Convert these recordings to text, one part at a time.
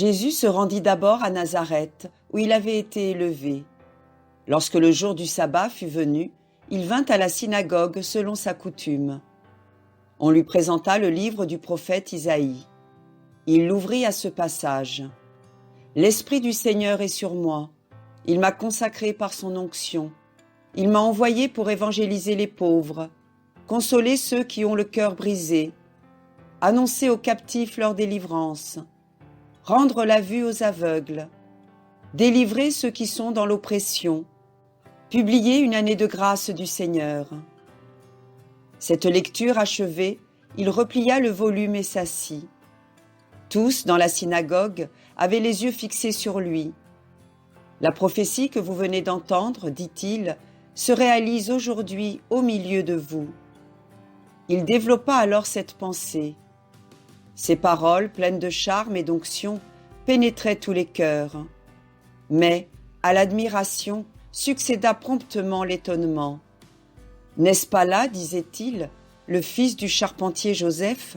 Jésus se rendit d'abord à Nazareth, où il avait été élevé. Lorsque le jour du sabbat fut venu, il vint à la synagogue selon sa coutume. On lui présenta le livre du prophète Isaïe. Il l'ouvrit à ce passage. « L'Esprit du Seigneur est sur moi. Il m'a consacré par son onction. Il m'a envoyé pour évangéliser les pauvres, consoler ceux qui ont le cœur brisé, annoncer aux captifs leur délivrance, rendre la vue aux aveugles, délivrer ceux qui sont dans l'oppression, publier une année de grâce du Seigneur. » Cette lecture achevée, il replia le volume et s'assit. Tous, dans la synagogue, avaient les yeux fixés sur lui. « La prophétie que vous venez d'entendre, dit-il, se réalise aujourd'hui au milieu de vous. » Il développa alors cette pensée. Ces paroles, pleines de charme et d'onction, pénétraient tous les cœurs. Mais, à l'admiration, succéda promptement l'étonnement. « N'est-ce pas là, disait-il, le fils du charpentier Joseph ?»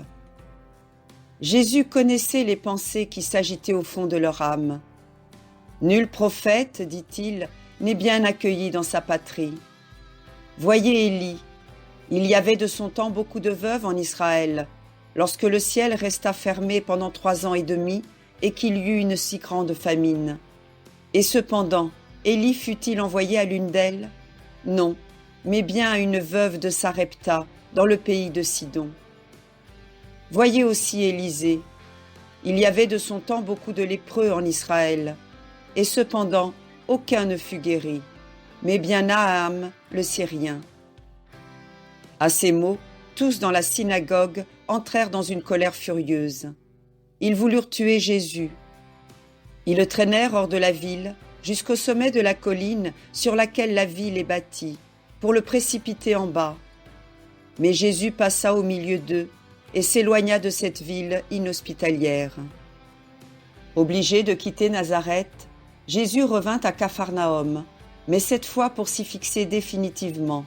Jésus connaissait les pensées qui s'agitaient au fond de leur âme. « Nul prophète, dit-il, n'est bien accueilli dans sa patrie. Voyez Élie, il y avait de son temps beaucoup de veuves en Israël, lorsque le ciel resta fermé pendant 3 ans et demi et qu'il y eut une si grande famine. Et cependant, Élie fut-il envoyé à l'une d'elles? Non, mais bien à une veuve de Sarepta, dans le pays de Sidon. Voyez aussi Élisée. Il y avait de son temps beaucoup de lépreux en Israël, et cependant aucun ne fut guéri, mais bien Naham le Syrien. » À ces mots, tous dans la synagogue entrèrent dans une colère furieuse. Ils voulurent tuer Jésus. Ils le traînèrent hors de la ville, jusqu'au sommet de la colline sur laquelle la ville est bâtie, pour le précipiter en bas. Mais Jésus passa au milieu d'eux et s'éloigna de cette ville inhospitalière. Obligé de quitter Nazareth, Jésus revint à Capharnaüm, mais cette fois pour s'y fixer définitivement.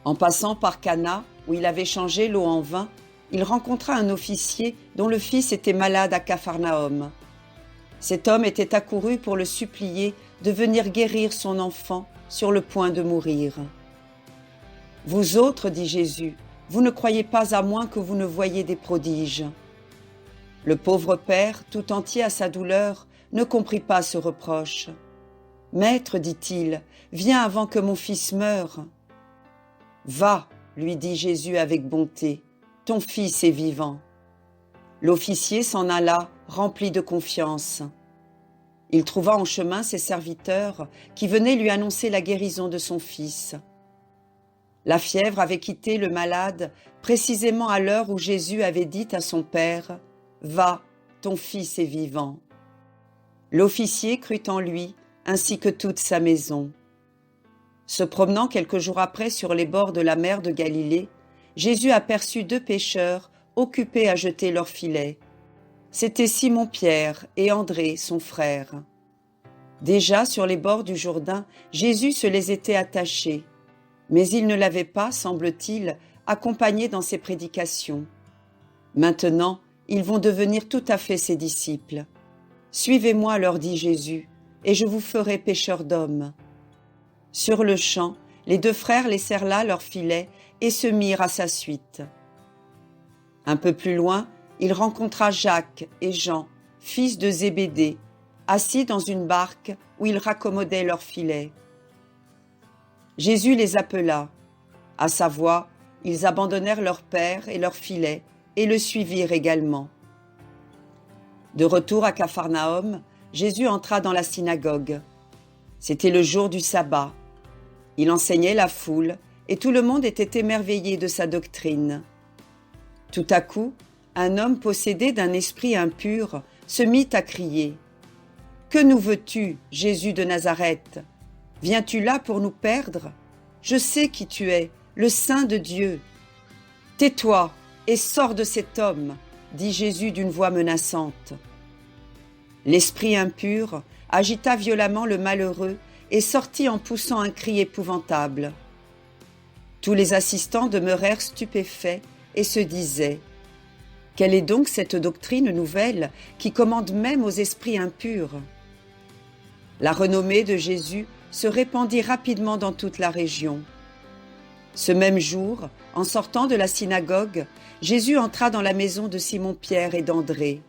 En passant par Cana, où il avait changé l'eau en vin, il rencontra un officier dont le fils était malade à Capharnaüm. Cet homme était accouru pour le supplier de venir guérir son enfant sur le point de mourir. « Vous autres, dit Jésus, vous ne croyez pas à moins que vous ne voyiez des prodiges. » Le pauvre père, tout entier à sa douleur, ne comprit pas ce reproche. « Maître, dit-il, viens avant que mon fils meure. »« Va, lui dit Jésus avec bonté, ton fils est vivant. » L'officier s'en alla, rempli de confiance. Il trouva en chemin ses serviteurs qui venaient lui annoncer la guérison de son fils. La fièvre avait quitté le malade précisément à l'heure où Jésus avait dit à son père « Va, ton fils est vivant. » L'officier crut en lui, ainsi que toute sa maison. Se promenant quelques jours après sur les bords de la mer de Galilée, Jésus aperçut 2 pêcheurs occupés à jeter leurs filets. C'étaient Simon-Pierre et André, son frère. Déjà sur les bords du Jourdain, Jésus se les était attachés, mais il ne l'avait pas, semble-t-il, accompagné dans ses prédications. Maintenant, ils vont devenir tout à fait ses disciples. « Suivez-moi, leur dit Jésus, et je vous ferai pêcheurs d'hommes. » Sur-le-champ, les 2 frères laissèrent là leurs filets et se mirent à sa suite. Un peu plus loin, il rencontra Jacques et Jean, fils de Zébédée, assis dans une barque où ils raccommodaient leurs filets. Jésus les appela. À sa voix, ils abandonnèrent leur père et leurs filets et le suivirent également. De retour à Capharnaüm, Jésus entra dans la synagogue. C'était le jour du sabbat. Il enseignait la foule et tout le monde était émerveillé de sa doctrine. Tout à coup, un homme possédé d'un esprit impur se mit à crier « Que nous veux-tu, Jésus de Nazareth? Viens-tu là pour nous perdre? Je sais qui tu es, le Saint de Dieu. »« Tais-toi et sors de cet homme, » dit Jésus d'une voix menaçante. L'esprit impur agita violemment le malheureux et sortit en poussant un cri épouvantable. Tous les assistants demeurèrent stupéfaits et se disaient « Quelle est donc cette doctrine nouvelle qui commande même aux esprits impurs? La renommée de Jésus se répandit rapidement dans toute la région. Ce même jour, en sortant de la synagogue, Jésus entra dans la maison de Simon-Pierre et d'André.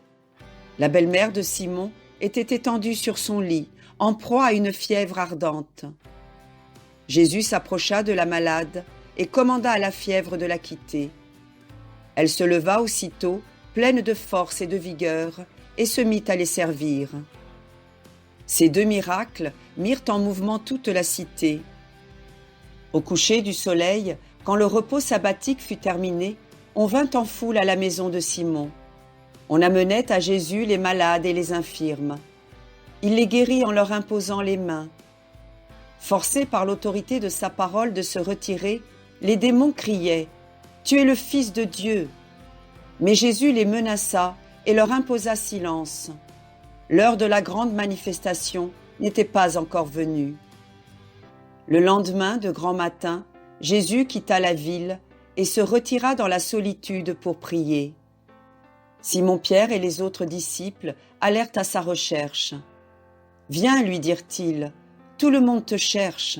La belle-mère de Simon était étendue sur son lit, en proie à une fièvre ardente. Jésus s'approcha de la malade et commanda à la fièvre de la quitter. Elle se leva aussitôt, pleine de force et de vigueur, et se mit à les servir. Ces deux miracles mirent en mouvement toute la cité. Au coucher du soleil, quand le repos sabbatique fut terminé, on vint en foule à la maison de Simon. On amenait à Jésus les malades et les infirmes. Il les guérit en leur imposant les mains. Forcés par l'autorité de sa parole de se retirer, les démons criaient « Tu es le Fils de Dieu !» Mais Jésus les menaça et leur imposa silence. L'heure de la grande manifestation n'était pas encore venue. Le lendemain de grand matin, Jésus quitta la ville et se retira dans la solitude pour prier. Simon-Pierre et les autres disciples allèrent à sa recherche. « Viens, lui dirent-ils, tout le monde te cherche. »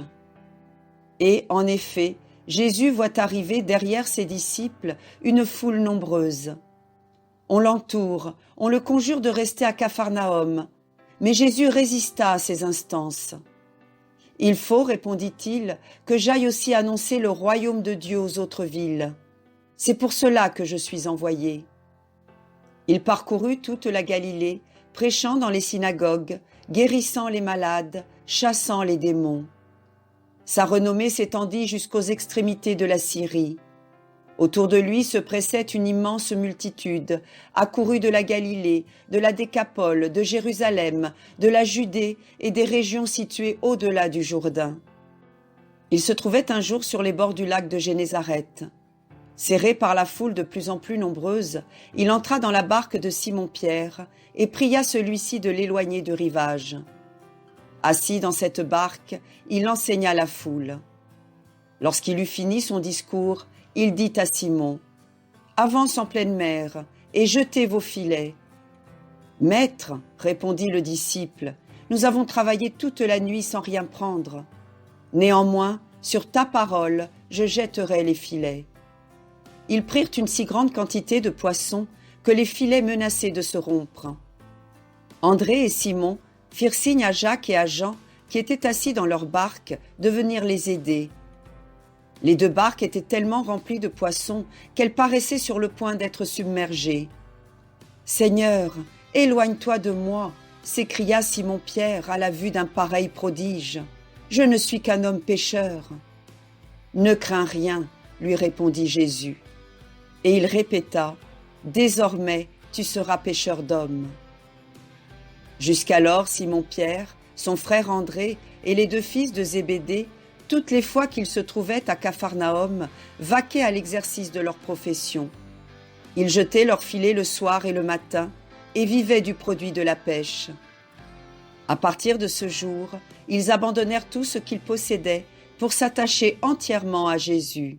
Et, en effet, Jésus voit arriver derrière ses disciples une foule nombreuse. On l'entoure, on le conjure de rester à Capharnaüm, mais Jésus résista à ces instances. « Il faut, répondit-il, que j'aille aussi annoncer le royaume de Dieu aux autres villes. C'est pour cela que je suis envoyé. » Il parcourut toute la Galilée, prêchant dans les synagogues, guérissant les malades, chassant les démons. Sa renommée s'étendit jusqu'aux extrémités de la Syrie. Autour de lui se pressait une immense multitude, accourue de la Galilée, de la Décapole, de Jérusalem, de la Judée et des régions situées au-delà du Jourdain. Il se trouvait un jour sur les bords du lac de Génézareth. Serré par la foule de plus en plus nombreuse, il entra dans la barque de Simon-Pierre et pria celui-ci de l'éloigner du rivage. Assis dans cette barque, il enseigna la foule. Lorsqu'il eut fini son discours, il dit à Simon, « Avance en pleine mer et jetez vos filets. »« Maître, répondit le disciple, nous avons travaillé toute la nuit sans rien prendre. Néanmoins, sur ta parole, je jetterai les filets. » Ils prirent une si grande quantité de poissons que les filets menaçaient de se rompre. André et Simon firent signe à Jacques et à Jean, qui étaient assis dans leur barque, de venir les aider. Les deux barques étaient tellement remplies de poissons qu'elles paraissaient sur le point d'être submergées. « Seigneur, éloigne-toi de moi !» s'écria Simon-Pierre à la vue d'un pareil prodige. « Je ne suis qu'un homme pécheur. »« Ne crains rien, lui répondit Jésus. Et il répéta, « Désormais, tu seras pêcheur d'hommes. » Jusqu'alors, Simon-Pierre, son frère André et les deux fils de Zébédée, toutes les fois qu'ils se trouvaient à Capharnaüm, vaquaient à l'exercice de leur profession. Ils jetaient leurs filets le soir et le matin et vivaient du produit de la pêche. À partir de ce jour, ils abandonnèrent tout ce qu'ils possédaient pour s'attacher entièrement à Jésus.